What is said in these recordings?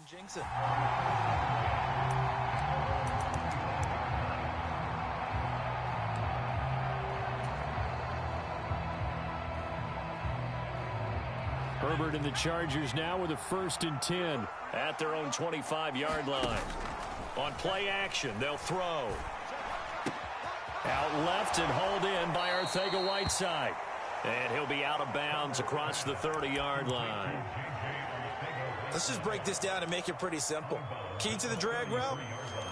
jinx it. Herbert and the Chargers now with a 1st and 10 at their own 25-yard line. On play action, they'll throw. Out left and hauled in by Arcega-Whiteside. And he'll be out of bounds across the 30-yard line. Let's just break this down and make it pretty simple. Key to the drag route,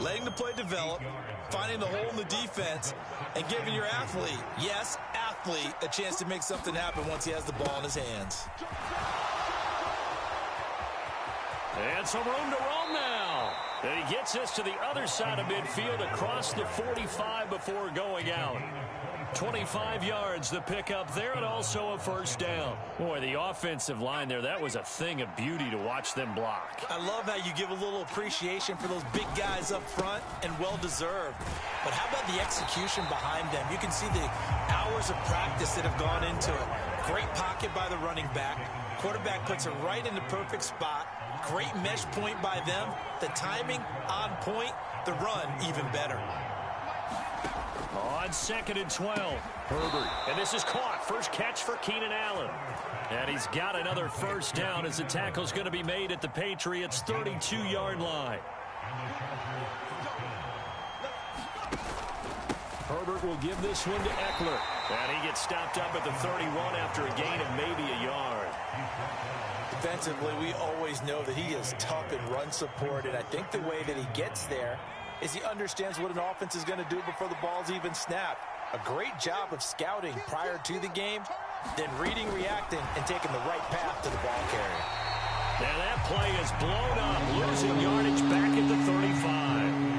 letting the play develop, finding the hole in the defense, and giving your athlete, yes, athlete, a chance to make something happen once he has the ball in his hands. And some room to roam now. And he gets us to the other side of midfield across the 45 before going out. 25 yards the pickup there, and also a 1st down. Boy, the offensive line there, that was a thing of beauty to watch them block. I love how you give a little appreciation for those big guys up front, and well-deserved. But how about the execution behind them? You can see the hours of practice that have gone into it. Great pocket by the running back. Quarterback puts it right in the perfect spot. Great mesh point by them. The timing on point. The run even better. On 2nd and 12, Herbert. And this is caught. First catch for Keenan Allen. And he's got another 1st down as the tackle's going to be made at the Patriots' 32-yard line. Herbert will give this one to Eckler. And he gets stopped up at the 31 after a gain of maybe a yard. Defensively, we always know that he is tough in run support, and I think the way that he gets there is he understands what an offense is going to do before the ball's even snapped. A great job of scouting prior to the game, then reading, reacting, and taking the right path to the ball carrier. Now that play is blown up, losing yardage back at the 35.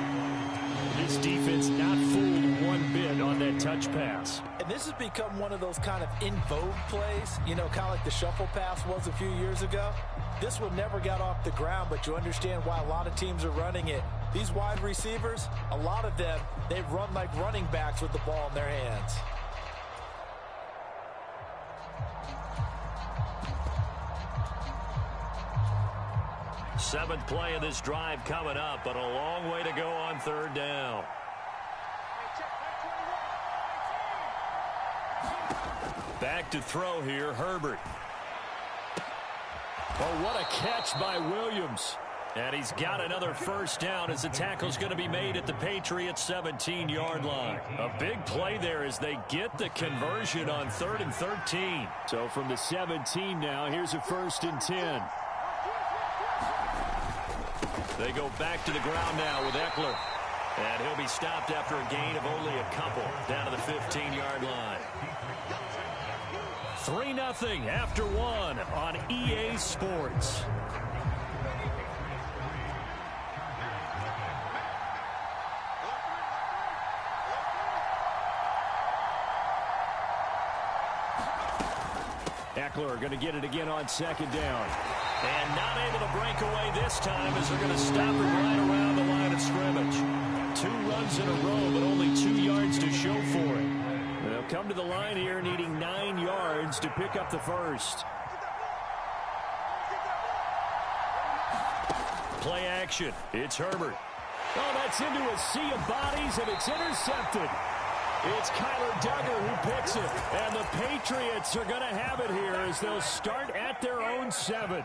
This defense not fooled one bit on that touch pass. And this has become one of those kind of in vogue plays, you know, kind of like the shuffle pass was a few years ago. This one never got off the ground, but you understand why a lot of teams are running it. These wide receivers, a lot of them, they run like running backs with the ball in their hands. Seventh play of this drive coming up, but a long way to go on 3rd down. Back to throw here, Herbert. Oh, what a catch by Williams. And he's got another 1st down as the tackle's going to be made at the Patriots' 17-yard line. A big play there as they get the conversion on 3rd and 13. So from the 17 now, here's a 1st and 10. They go back to the ground now with Eckler. And he'll be stopped after a gain of only a couple down to the 15-yard line. 3-0 after 1 on EA Sports. Eckler going to get it again on 2nd down. And not able to break away this time as they're going to stop it right around the line of scrimmage. 2 runs in a row, but only 2 yards to show for it. They'll come to the line here needing 9 yards to pick up the 1st. Play action. It's Herbert. Oh, that's into a sea of bodies, and it's intercepted. It's Kyler Duggar who picks it, and the Patriots are going to have it here as they'll start at their own 7.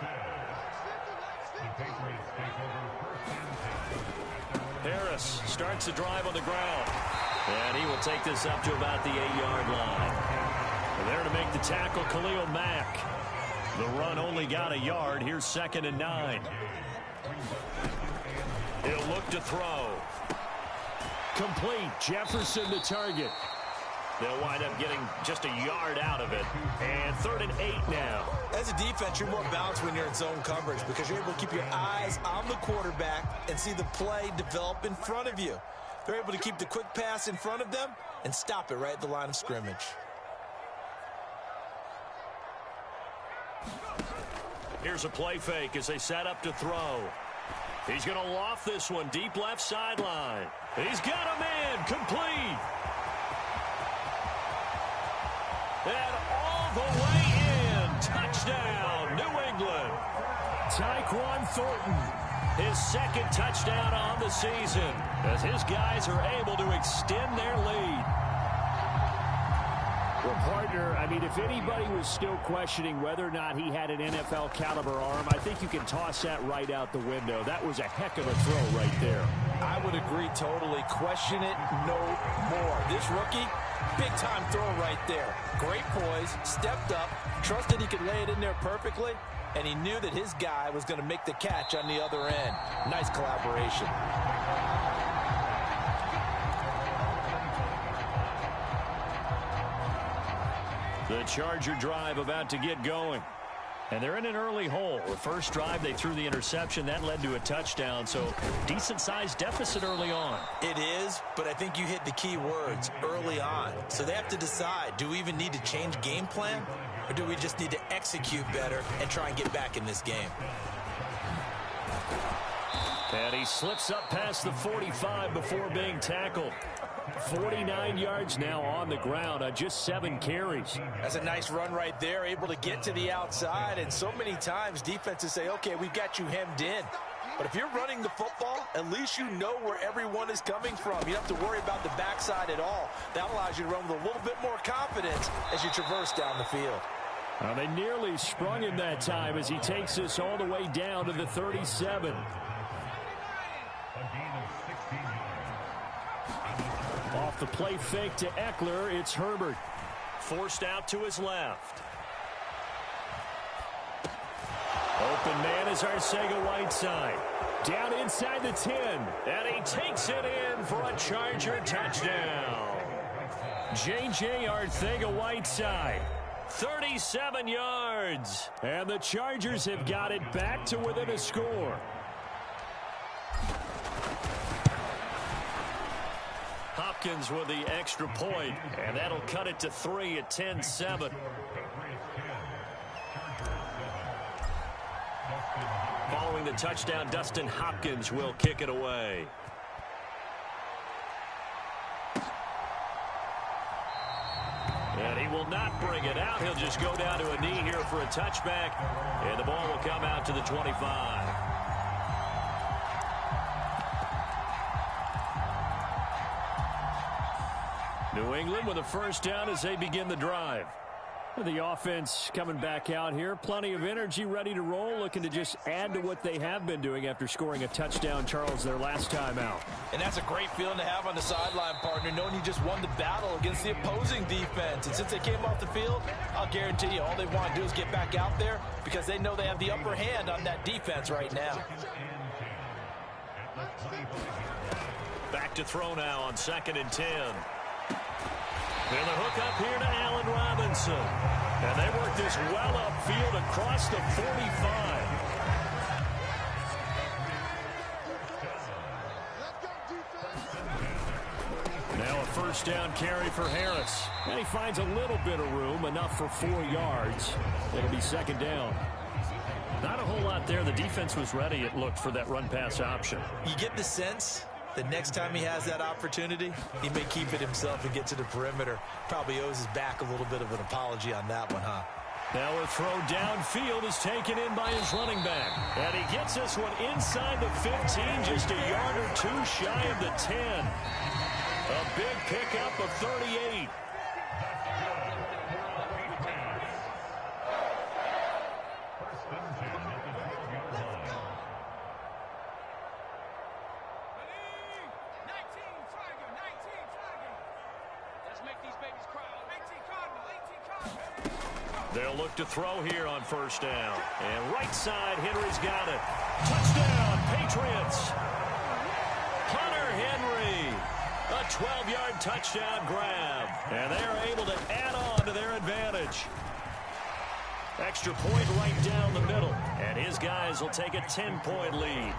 Harris starts the drive on the ground, and he will take this up to about the 8-yard line. And there to make the tackle, Khalil Mack. The run only got a yard. Here's 2nd and 9. He'll look to throw. Complete. Jefferson the target. They'll wind up getting just a yard out of it. And 3rd and 8 now. As a defense, you're more balanced when you're in zone coverage because you're able to keep your eyes on the quarterback and see the play develop in front of you. They're able to keep the quick pass in front of them and stop it right at the line of scrimmage. Here's a play fake as they set up to throw. He's going to loft this one deep left sideline. He's got a man complete. And all the way in. Touchdown, New England. Tyquan Thornton His second touchdown on the season as his guys are able to extend their lead. Well, partner, I mean, if anybody was still questioning whether or not he had an NFL caliber arm, I think you can toss that right out the window. That was a heck of a throw right there. I would agree totally. Question it no more. This rookie, big-time throw right there. Great poise, stepped up, trusted he could lay it in there perfectly, and he knew that his guy was going to make the catch on the other end. Nice collaboration. The Charger drive about to get going. And they're in an early hole. The first drive, they threw the interception. That led to a touchdown, so decent-sized deficit early on. It is, but I think you hit the key words, early on. So they have to decide, do we even need to change game plan, or do we just need to execute better and try and get back in this game? And he slips up past the 45 before being tackled. 49 yards now on the ground on just 7 carries. That's a nice run right there, able to get to the outside. And so many times defenses say, okay, we've got you hemmed in. But if you're running the football, at least you know where everyone is coming from. You don't have to worry about the backside at all. That allows you to run with a little bit more confidence as you traverse down the field. Well, they nearly sprung him that time as he takes us all the way down to the 37. Off the play fake to Eckler, it's Herbert. Forced out to his left. Open man is Arcega-Whiteside. Down inside the 10. And he takes it in for a Charger touchdown. J.J. Arcega-Whiteside. 37 yards. And the Chargers have got it back to within a score. Hopkins with the extra point, and that'll cut it to 3 at 10-7. Following the touchdown, Dustin Hopkins will kick it away. And he will not bring it out. He'll just go down to a knee here for a touchback, and the ball will come out to the 25. New England with a first down as they begin the drive. The offense coming back out here. Plenty of energy, ready to roll, looking to just add to what they have been doing after scoring a touchdown, Charles, their last time out. And that's a great feeling to have on the sideline, partner, knowing you just won the battle against the opposing defense. And since they came off the field, I'll guarantee you all they want to do is get back out there because they know they have the upper hand on that defense right now. Back to throw now on 2nd and 10. And the hook up here to Allen Robinson. And they work this well upfield across the 45. Now a first down carry for Harris. And he finds a little bit of room, enough for 4 yards. It'll be 2nd down. Not a whole lot there. The defense was ready, it looked, for that run-pass option. You get the sense the next time he has that opportunity, he may keep it himself and get to the perimeter. Probably owes his back a little bit of an apology on that one, huh? Now a throw downfield is taken in by his running back. And he gets this one inside the 15, just a yard or 2 shy of the 10. A big pickup of 38. They'll look to throw here on first down. And right side, Henry's got it. Touchdown, Patriots. Hunter Henry. A 12-yard touchdown grab. And they are able to add on to their advantage. Extra point right down the middle. And his guys will take a 10-point lead.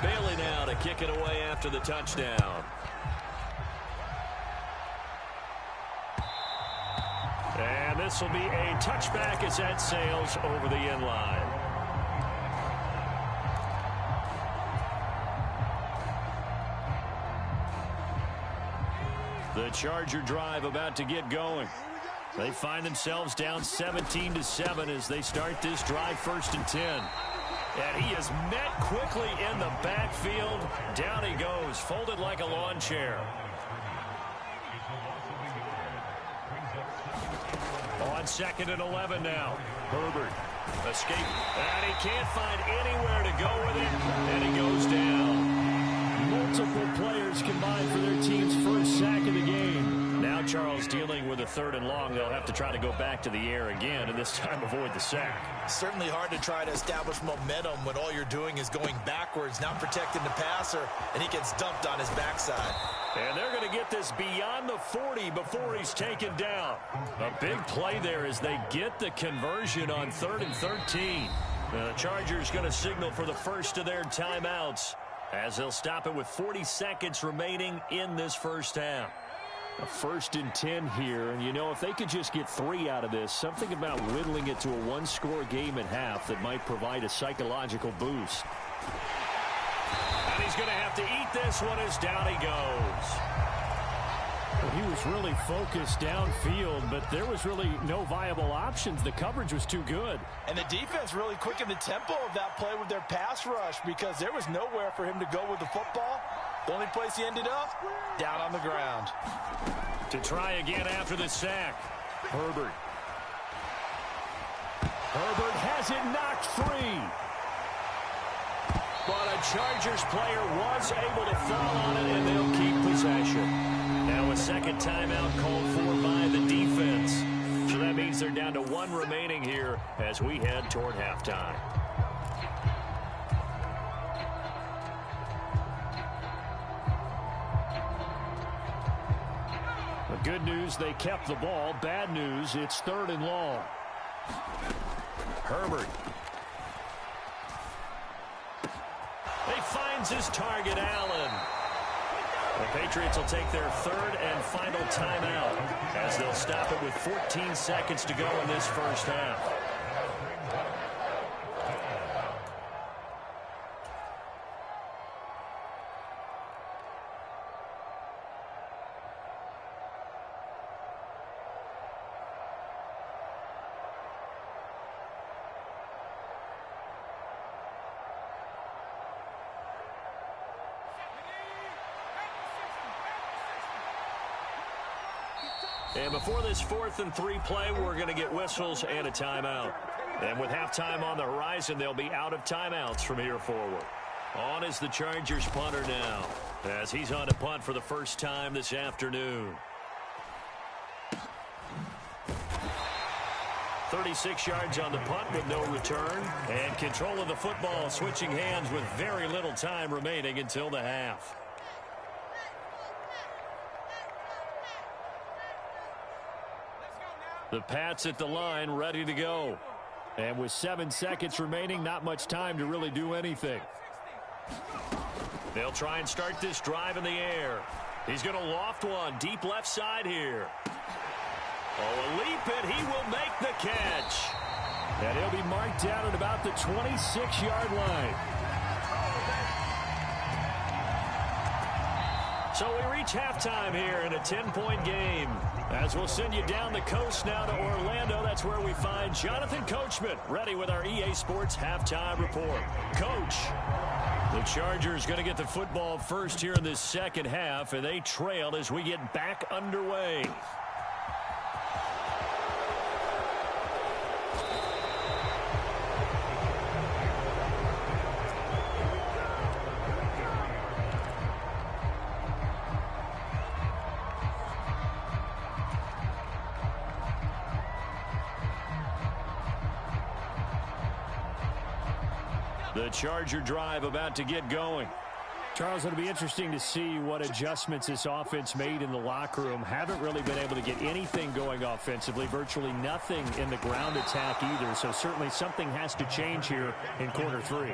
Bailey now to kick it away after the touchdown. And this will be a touchback as that sails over the end line. The Charger drive about to get going. They find themselves down 17-7 as they start this drive 1st and 10. And he is met quickly in the backfield. Down he goes, folded like a lawn chair. On 2nd and 11 now. Herbert escape. And he can't find anywhere to go with it. And he goes down. Multiple players combined for their team's first sack of the game. Now Charles dealing with a 3rd and long. They'll have to try to go back to the air again, and this time avoid the sack. Certainly hard to try to establish momentum when all you're doing is going backwards, not protecting the passer, and he gets dumped on his backside. And they're going to get this beyond the 40 before he's taken down. A big play there as they get the conversion on 3rd and 13. The Chargers going to signal for the first of their timeouts as they'll stop it with 40 seconds remaining in this first half. A 1st and 10 here, and you know, if they could just get 3 out of this, something about whittling it to a 1-score game at half that might provide a psychological boost. And he's going to have to eat this one as down he goes. Well, he was really focused downfield, but there was really no viable options. The coverage was too good. And the defense really quickened the tempo of that play with their pass rush because there was nowhere for him to go with the football. The only place he ended up, down on the ground. To try again after the sack. Herbert. Herbert has it knocked free. But a Chargers player was able to fall on it, and they'll keep possession. Now a second timeout called for by the defense. So that means they're down to 1 remaining here as we head toward halftime. The good news, they kept the ball. Bad news, it's 3rd and long. Herbert. He finds his target, Allen. The Patriots will take their 3rd and final timeout as they'll stop it with 14 seconds to go in this first half. And before this 4th and 3 play, we're going to get whistles and a timeout. And with halftime on the horizon, they'll be out of timeouts from here forward. On is the Chargers punter now, as he's on to punt for the first time this afternoon. 36 yards on the punt with no return. And control of the football, switching hands with very little time remaining until the half. The Pats at the line, ready to go. And with 7 seconds remaining, not much time to really do anything. They'll try and start this drive in the air. He's going to loft one deep left side here. Oh, a leap, and he will make the catch. And he'll be marked down at about the 26-yard line. So we reach halftime here in a 10-point game. As we'll send you down the coast now to Orlando, that's where we find Jonathan Coachman ready with our EA Sports halftime report. Coach, the Chargers going to get the football first here in this second half, and they trail as we get back underway. The Charger drive about to get going. Charles, it'll be interesting to see what adjustments this offense made in the locker room. Haven't really been able to get anything going offensively, virtually nothing in the ground attack either. So certainly something has to change here in quarter 3.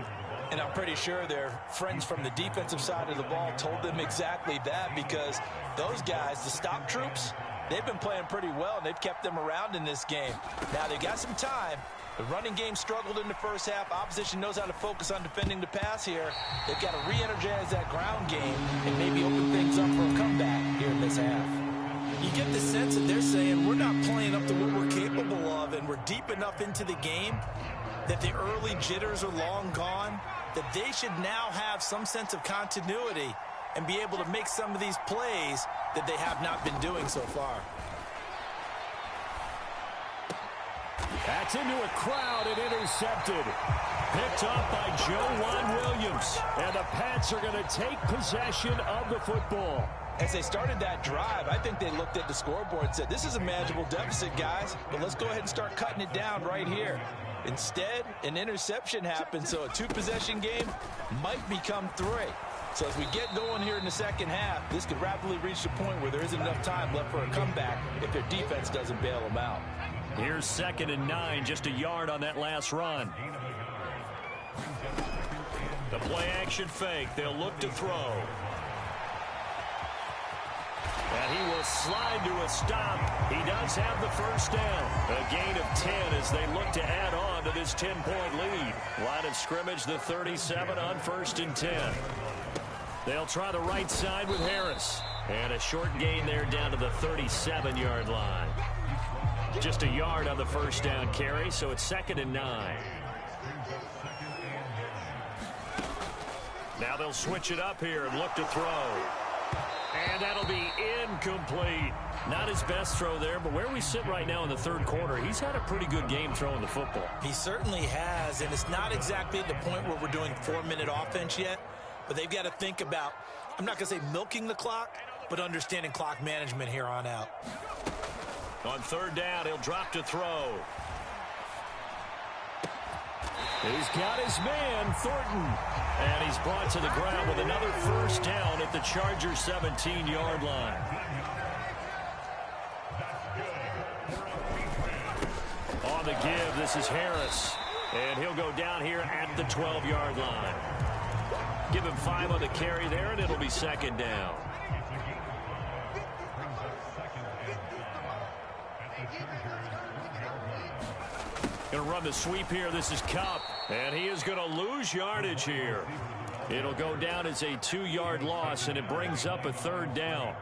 And I'm pretty sure their friends from the defensive side of the ball told them exactly that, because those guys, the stop troops, they've been playing pretty well, and they've kept them around in this game. Now, they've got some time. The running game struggled in the first half. Opposition knows how to focus on defending the pass here. They've got to re-energize that ground game and maybe open things up for a comeback here in this half. You get the sense that they're saying we're not playing up to what we're capable of, and we're deep enough into the game that the early jitters are long gone, that they should now have some sense of continuity and be able to make some of these plays that they have not been doing so far. That's into a crowd and intercepted. Picked up by Joe Williams. And the Pats are going to take possession of the football. As they started that drive, I think they looked at the scoreboard and said, this is a manageable deficit, guys, but let's go ahead and start cutting it down right here. Instead, an interception happened, so a two-possession game might become three. So as we get going here in the second half, this could rapidly reach the point where there isn't enough time left for a comeback if their defense doesn't bail them out. Here's 2nd and 9, just a yard on that last run. The play-action fake. They'll look to throw. And he will slide to a stop. He does have the first down. A gain of 10 as they look to add on to this 10-point lead. Line of scrimmage, the 37 on 1st and 10. They'll try the right side with Harris. And a short gain there down to the 37-yard line. Just a yard on the first down carry, so it's 2nd and 9. Now they'll switch it up here and look to throw. And that'll be incomplete. Not his best throw there, but where we sit right now in the third quarter, he's had a pretty good game throwing the football. He certainly has, and it's not exactly at the point where we're doing 4-minute offense yet, but they've got to think about, I'm not going to say milking the clock, but understanding clock management here on out. On 3rd down, he'll drop to throw. He's got his man, Thornton. And he's brought to the ground with another first down at the Chargers' 17-yard line. On the give, this is Harris. And he'll go down here at the 12-yard line. Give him 5 on the carry there, and it'll be 2nd down. Going to run the sweep here. This is Kupp. And he is going to lose yardage here. It'll go down as a 2-yard loss, and it brings up a 3rd down.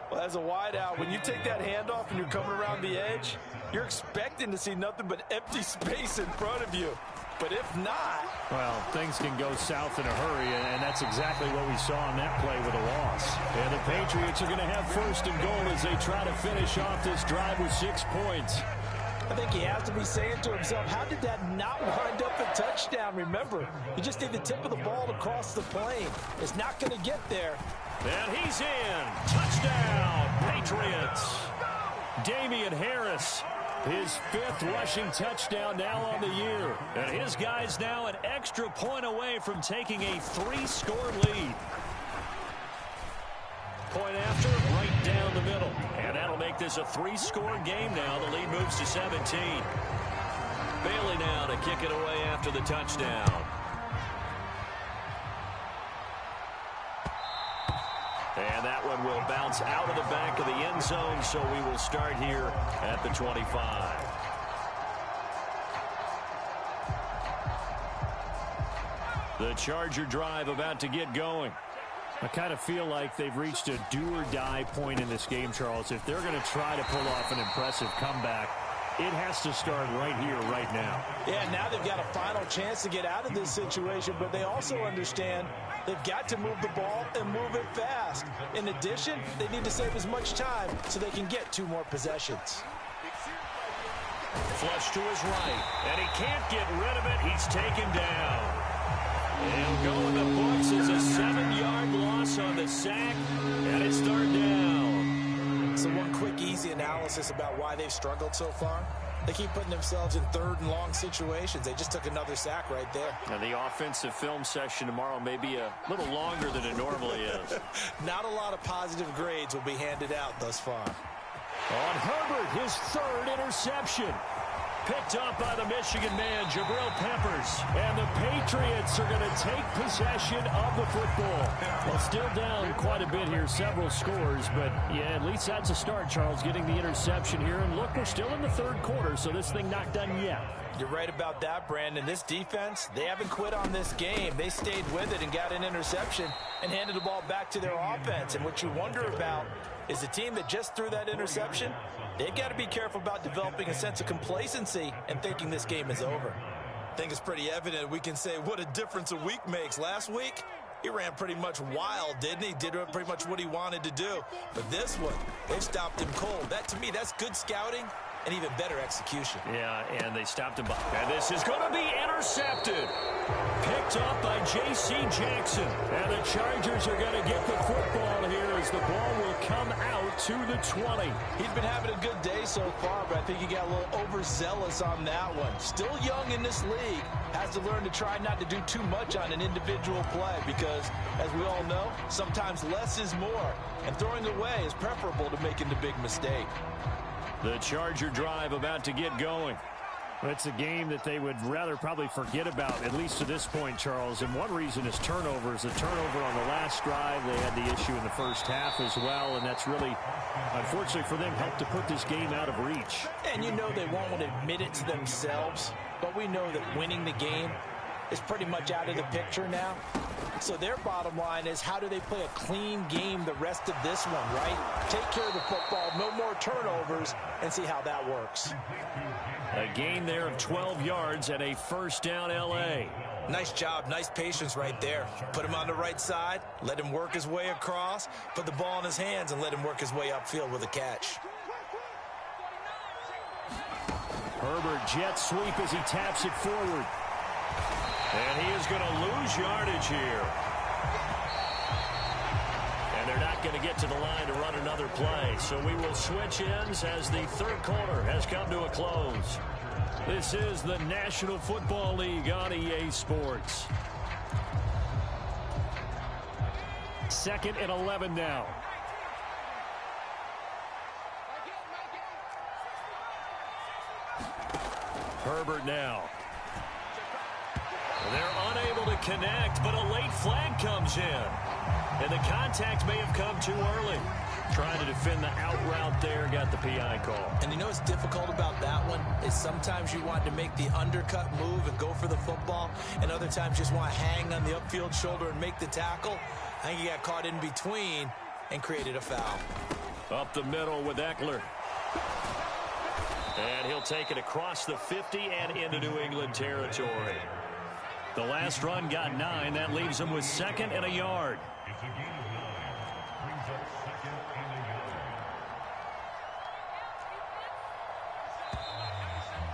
Well, as a wideout, when you take that handoff and you're coming around the edge, you're expecting to see nothing but empty space in front of you. But if not... Well, things can go south in a hurry, and that's exactly what we saw on that play with a loss. And the Patriots are going to have 1st and goal as they try to finish off this drive with 6 points. I think he has to be saying to himself, how did that not wind up a touchdown? Remember, you just need the tip of the ball to cross the plane. It's not going to get there. And he's in. Touchdown, Patriots. Damian Harris, his 5th rushing touchdown now on the year. And his guys now an extra point away from taking a 3-score lead. Point after, right down the middle. And that'll make this a 3-score game now. The lead moves to 17. Bailey now to kick it away after the touchdown. And that one will bounce out of the back of the end zone, so we will start here at the 25. The Charger drive about to get going. I kind of feel like they've reached a do-or-die point in this game, Charles. If they're going to try to pull off an impressive comeback, it has to start right here, right now. Yeah, now they've got a final chance to get out of this situation, but they also understand they've got to move the ball and move it fast. In addition, they need to save as much time so they can get 2 more possessions. Flush to his right, and he can't get rid of it. He's taken down. He'll go in the books as a 7-yard loss on the sack, and it's 3rd down. So one quick, easy analysis about why they've struggled so far. They keep putting themselves in 3rd and long situations. They just took another sack right there. And the offensive film session tomorrow may be a little longer than it normally is. Not a lot of positive grades will be handed out thus far. On Herbert, his 3rd interception. Picked up by the Michigan man, Jabril Peppers. And the Patriots are going to take possession of the football. Well, still down quite a bit here, several scores. But, yeah, at least that's a start, Charles, getting the interception here. And, look, we're still in the third quarter, so this thing not done yet. You're right about that, Brandon. This defense, they haven't quit on this game. They stayed with it and got an interception and handed the ball back to their offense. And what you wonder about is the team that just threw that interception, they've got to be careful about developing a sense of complacency and thinking this game is over. I think it's pretty evident we can say what a difference a week makes. Last week, he ran pretty much wild, didn't he? Did pretty much what he wanted to do. But this one, they stopped him cold. That, to me, that's good scouting and even better execution. Yeah, and they stopped him. And this is going to be intercepted. Picked up by J.C. Jackson. And the Chargers are going to get the football here as the ball will come out to the 20. He's been having a good day so far, but I think he got a little overzealous on that one. Still young in this league. Has to learn to try not to do too much on an individual play because, as we all know, sometimes less is more. And throwing away is preferable to making the big mistake. The Charger drive about to get going. It's a game that they would rather probably forget about, at least to this point, Charles. And one reason is turnovers. A turnover on the last drive. They had the issue in the first half as well, and that's really, unfortunately for them, helped to put this game out of reach. And you know they won't want to admit it to themselves, but we know that winning the game is pretty much out of the picture now. So their bottom line is, how do they play a clean game the rest of this one, right? Take care of the football, no more turnovers, and see how that works. A gain there of 12 yards and a first down L.A. Nice job, nice patience right there. Put him on the right side, let him work his way across, put the ball in his hands, and let him work his way upfield with a catch. Herbert jet sweep as he taps it forward. And he is going to lose yardage here. And they're not going to get to the line to run another play. So we will switch ends as the third quarter has come to a close. This is the National Football League on EA Sports. 2nd and 11 now. Herbert now. They're unable to connect, but a late flag comes in. And the contact may have come too early. Trying to defend the out route there, got the PI call. And you know what's difficult about that one is sometimes you want to make the undercut move and go for the football, and other times just want to hang on the upfield shoulder and make the tackle. I think he got caught in between and created a foul. Up the middle with Eckler. And he'll take it across the 50 and into New England territory. The last run got 9. That leaves him with 2nd and a yard.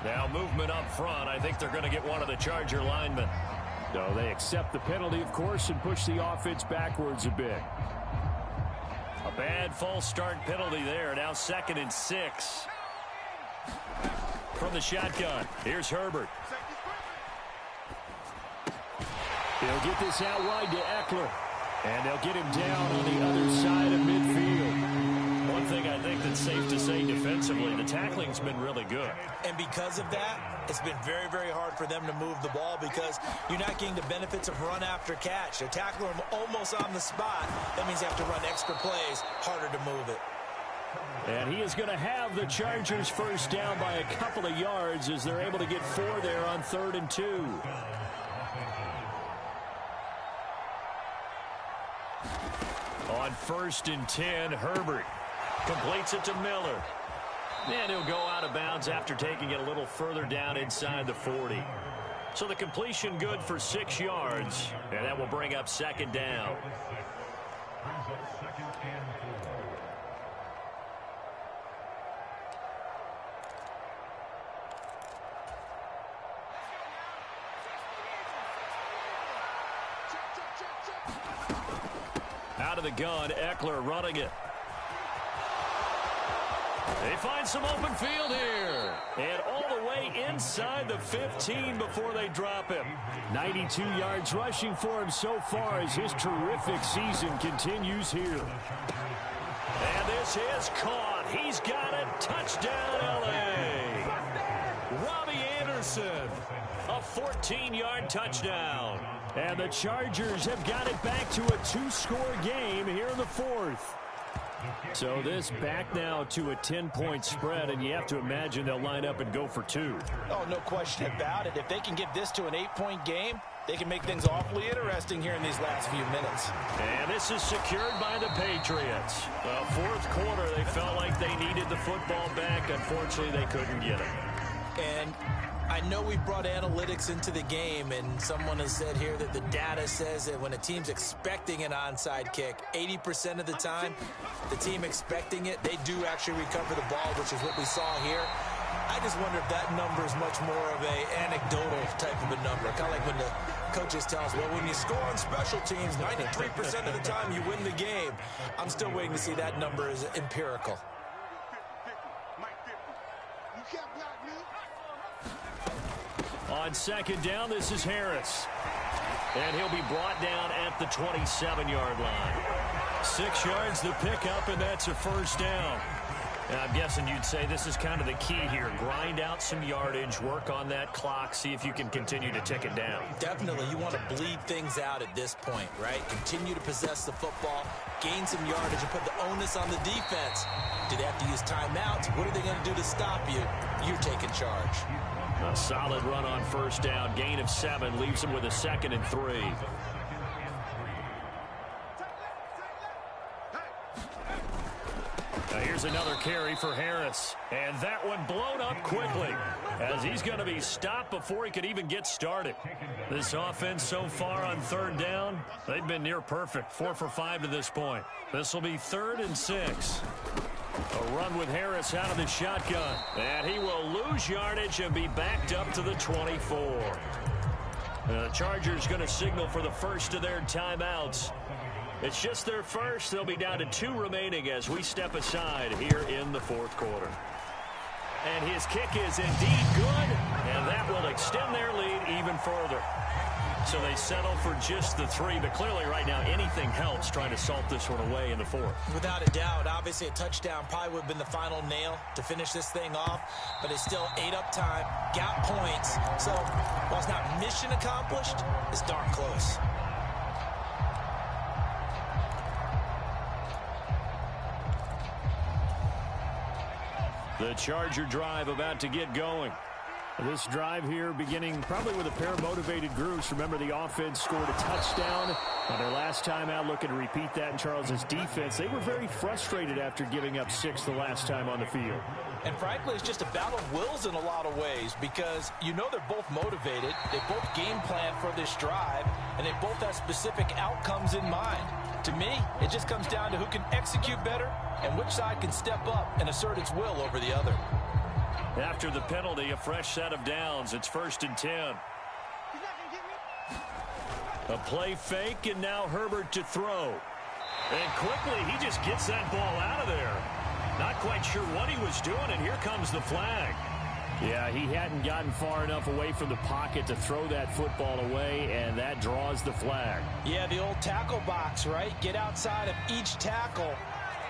Now movement up front. I think they're going to get one of the Charger linemen. No, they accept the penalty, of course, and push the offense backwards a bit. A bad false start penalty there. Now 2nd and 6. From the shotgun, here's Herbert. They'll get this out wide to Eckler. And they'll get him down on the other side of midfield. One thing I think that's safe to say defensively, the tackling's been really good. And because of that, it's been very, very hard for them to move the ball because you're not getting the benefits of run after catch. They're tackling him almost on the spot. That means you have to run extra plays, harder to move it. And he is going to have the Chargers first down by a couple of yards as they're able to get 4 there on 3rd and 2. On 1st and 10, Herbert completes it to Miller. And he'll go out of bounds after taking it a little further down inside the 40. So the completion good for 6 yards, and that will bring up 2nd down. Out of the gun, Eckler running it. They find some open field here. And all the way inside the 15 before they drop him. 92 yards rushing for him so far as his terrific season continues here. And this is caught. He's got it. Touchdown, L.A. Robbie Anderson. A 14-yard touchdown. And the Chargers have got it back to a 2-score game here in the fourth. So this back now to a 10-point spread, and you have to imagine they'll line up and go for 2. Oh, no question about it. If they can get this to an 8-point game, they can make things awfully interesting here in these last few minutes. And this is secured by the Patriots. The fourth quarter, they felt like they needed the football back. Unfortunately, they couldn't get it. And I know we brought analytics into the game, and someone has said here that the data says that when a team's expecting an onside kick, 80% of the time, the team expecting it, they do actually recover the ball, which is what we saw here. I just wonder if that number is much more of a anecdotal type of a number. Kind of like when the coaches tell us, well, when you score on special teams, 93% of the time you win the game. I'm still waiting to see that number is empirical. On second down, this is Harris. And he'll be brought down at the 27-yard line. 6 yards the pickup, and that's a first down. And I'm guessing you'd say this is kind of the key here. Grind out some yardage, work on that clock, see if you can continue to tick it down. Definitely. You want to bleed things out at this point, right? Continue to possess the football, gain some yardage, and put the onus on the defense. Do they have to use timeouts? What are they going to do to stop you? You're taking charge. A solid run on first down. Gain of 7 leaves them with a 2nd and 3. Here's another carry for Harris. And that one blown up quickly as he's going to be stopped before he could even get started. This offense so far on third down, they've been near perfect. 4 for 5 to this point. This will be 3rd and 6. A run with Harris out of the shotgun. And he will lose yardage and be backed up to the 24. The Chargers going to signal for the first of their timeouts. It's just their first. They'll be down to 2 remaining as we step aside here in the fourth quarter. And his kick is indeed good, and that will extend their lead even further. So they settle for just the 3, but clearly right now anything helps trying to salt this one away in the fourth. Without a doubt, obviously a touchdown probably would have been the final nail to finish this thing off, but it's still ate up time, got points. So while it's not mission accomplished, it's darn close. The Charger drive about to get going. This drive here beginning probably with a pair of motivated groups. Remember, the offense scored a touchdown on their last time out, looking to repeat that in Charles's defense. They were very frustrated after giving up 6 the last time on the field. And frankly, it's just a battle of wills in a lot of ways because you know they're both motivated. They both game plan for this drive, and they both have specific outcomes in mind. To me, it just comes down to who can execute better and which side can step up and assert its will over the other. After the penalty, a fresh set of downs. It's 1st and 10. A play fake, and now Herbert to throw. And quickly, he just gets that ball out of there. Not quite sure what he was doing, and here comes the flag. Yeah, he hadn't gotten far enough away from the pocket to throw that football away, and that draws the flag. Yeah, the old tackle box, right? Get outside of each tackle,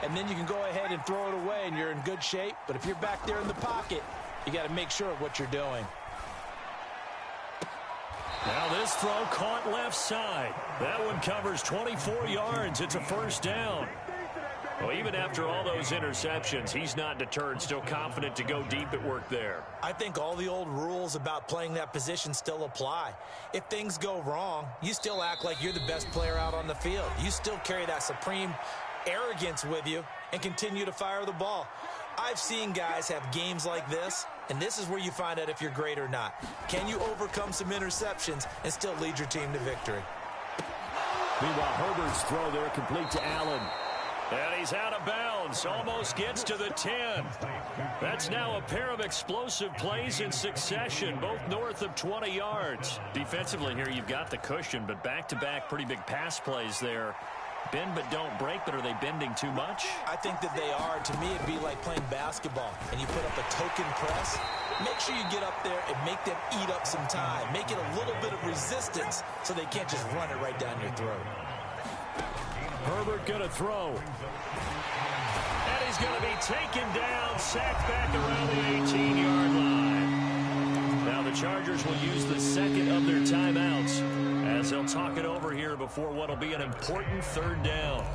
and then you can go ahead and throw it away, and you're in good shape. But if you're back there in the pocket, you got to make sure of what you're doing. Now this throw caught left side. That one covers 24 yards. It's a first down. Well, even after all those interceptions, he's not deterred, still confident to go deep at work there. I think all the old rules about playing that position still apply. If things go wrong, you still act like you're the best player out on the field. You still carry that supreme arrogance with you and continue to fire the ball. I've seen guys have games like this, and this is where you find out if you're great or not. Can you overcome some interceptions and still lead your team to victory? Meanwhile, Herbert's throw there complete to Allen. And he's out of bounds, almost gets to the 10. That's now a pair of explosive plays in succession, both north of 20 yards. Defensively here, you've got the cushion, but back-to-back pretty big pass plays there. Bend but don't break, but are they bending too much? I think that they are. To me, it'd be like playing basketball, and you put up a token press. Make sure you get up there and make them eat up some time. Make it a little bit of resistance so they can't just run it right down your throat. Herbert going to throw. And he's going to be taken down, sacked back around the 18-yard line. Now Chargers will use the second of their timeouts as they'll talk it over here before what will be an important third down.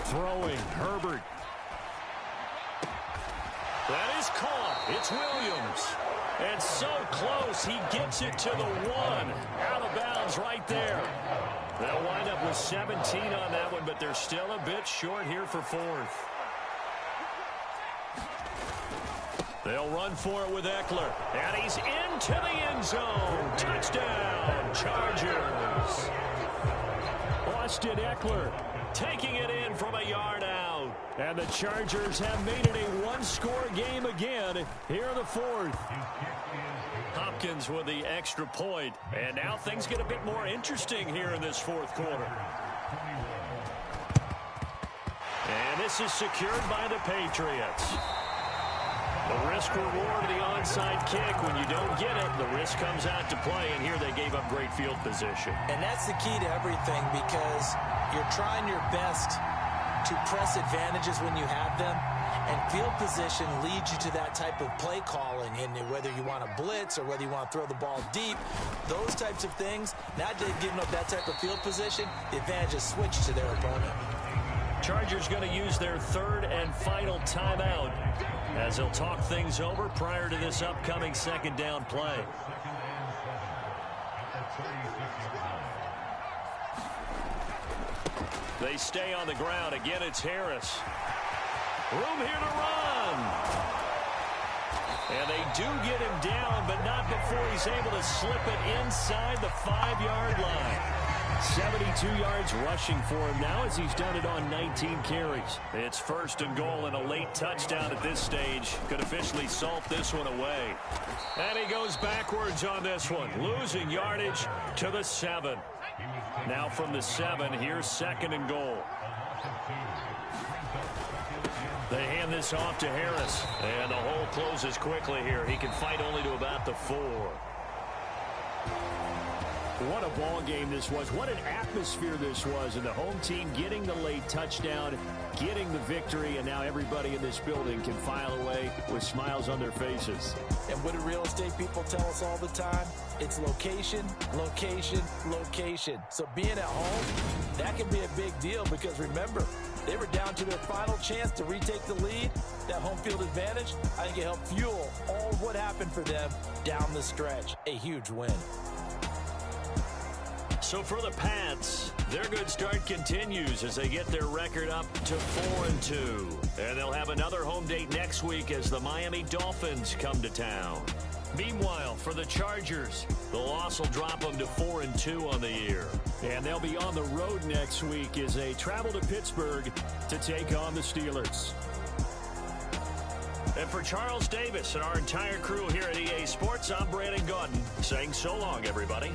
Throwing, Herbert. That is caught. It's Williams. And so close, he gets it to the one. Out of bounds right there. They'll wind up with 17 on that one, but they're still a bit short here for fourth. They'll run for it with Eckler. And he's into the end zone. Touchdown, Chargers. Austin Eckler taking it in from a yard out. And the Chargers have made it a one-score game again here in the fourth. Hopkins with the extra point. And now things get a bit more interesting here in this fourth quarter. And this is secured by the Patriots. The risk-reward of the onside kick. When you don't get it, the risk comes out to play. And here they gave up great field position. And that's the key to everything, because you're trying your best to press advantages when you have them. And field position leads you to that type of play calling. And whether you want to blitz or whether you want to throw the ball deep, those types of things, not giving up that type of field position, the advantage is switched to their opponent. Chargers going to use their third and final timeout as they'll talk things over prior to this upcoming second down play. They stay on the ground. Again, it's Harris. Room here to run. And they do get him down, but not before he's able to slip it inside the 5-yard line. 72 yards rushing for him now as he's done it on 19 carries. It's first and goal and a late touchdown at this stage. Could officially salt this one away. And he goes backwards on this one, losing yardage to the 7. Now from the 7, here's second and goal. They hand this off to Harris. And the hole closes quickly here. He can fight only to about the 4. What a ball game this was. What an atmosphere this was. And the home team getting the late touchdown, getting the victory, and now everybody in this building can file away with smiles on their faces. And what do real estate people tell us all the time? It's location, location, location. So being at home, that can be a big deal because remember, they were down to their final chance to retake the lead. That home field advantage, I think it helped fuel all of what happened for them down the stretch. A huge win. So for the Pats, their good start continues as they get their record up to 4-2. And they'll have another home date next week as the Miami Dolphins come to town. Meanwhile, for the Chargers, the loss will drop them to 4-2 on the year. And they'll be on the road next week as they travel to Pittsburgh to take on the Steelers. And for Charles Davis and our entire crew here at EA Sports, I'm Brandon Gaudin saying so long, everybody.